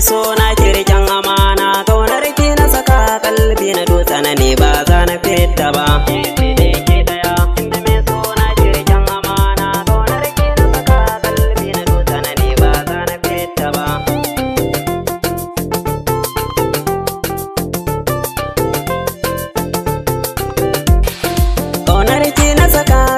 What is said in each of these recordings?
so na kirkin amana, kaunar ki na saka kalbi na dutse na ne ba za na fita ba.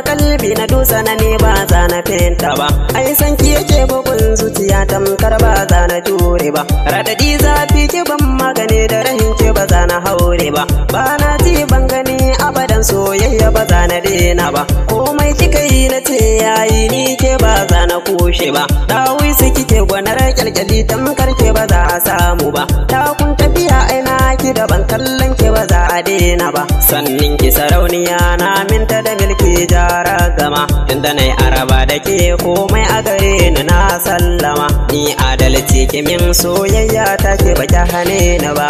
Kalbi na dutse na ne ba za na fenta ba, ai san ki yake bugun zuciya tamkar ba za na jure ba, radadi zafi ki ban magani da rahin ki ba za na haure ba, ba na ji ban gani abadan soyayya ba za na dena ba, komai kika yi na ce yayi ni ke ba za na kushe ba, dawi su kike gwanar kyalkyali tamkar ke ba za a samu ba, ta kun tafiya aina ki da ban kallon ki ba za a dena ba, sannin ki sarauniya na minta da milki jara gama, inda na yi araba da ke komai a gare ni na sallama, ni adalci ki min soyayya ta ke ba ki hane ni ba.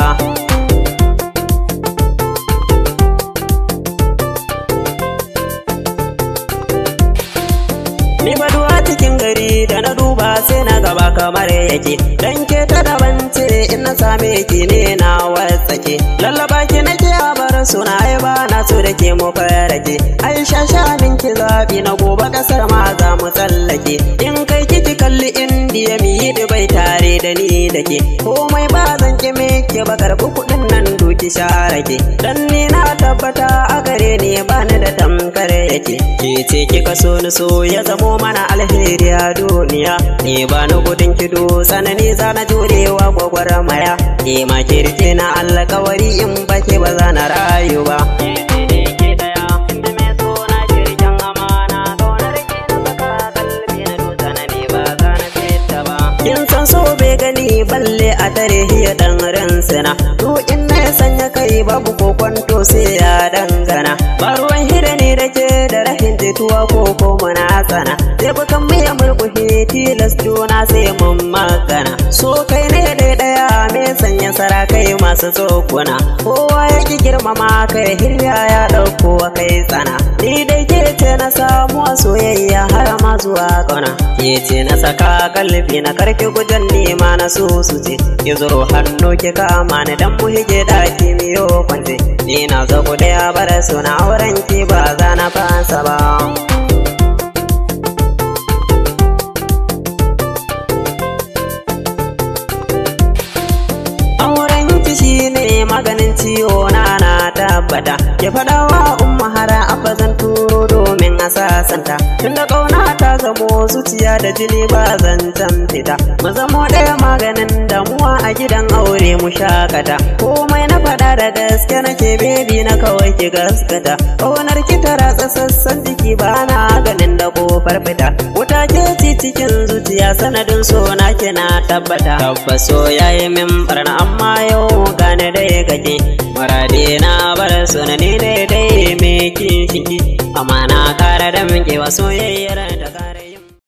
Ni baduwa cikin gari da na duba sai na gaba kamar yake, dan ke ta daban ce in na same ki ne na wasake, lallaba ki nake a bar suna ba na so da ke mu farake, Aisha shanin ki zabi na gobe kasar ma za mu tsallake, in kai kiki kalli indiya mi yi dubai tare da ni da ke, komai ba zan ki me ke ba karbi kudin nan doki sharake, dan ni na tabbata a gare ni ba ni da tamkar yake, ke ce kika so ni so ya zamo mana alheri a duniya, ni ba ni gudun kido tsanani za na jurewa gwagwarmaya, ni ma kirki na alkawari in baki ba za na rayu ba. Kin san so bai gani balle a tare hiya dan ransana, to in na sanya kai babu ko kwanto sai ya dangana, ba ruwan hira ne da ke da rahin jituwa ko muna tsana, sai bukan miya murkuhe tilas juna sai mun magana, so kai ne daya me sanya sarakai masu tsokuna, kowa ya ki girmama kai hirya ya dauko kai tsana, ni dai ke ce na samu soyayya har ma zuwa kauna, ke ce na saka kalbi na karki gujen nema na so su ce, ki zuro hannu ki kama ni dan mu hige daki miyo kwance, ni na zago daya bar suna auren ki ba za na fasa ba. Maganin ciwo na tabbata, ya faɗa wa umma hara abba zan turo domin a sasanta, tunda ƙauna ta zamo zuciya da jini ba zan fita, mu zamo ɗaya maganin damuwa a gidan aure mu shakata, komai na faɗa da gaske nake bebi na kawai ki gaskata, ƙaunar ki ta ratsa sassan jiki ba na ganin da kofar fita, wuta ke ci cikin zuciya sanadin so na ke na tabbata, tabbas so yayi min barna amma yau gane dai kake, marade na bar sunani daidai me ki ciki, amma na kara da muke wa soyayyar da kare.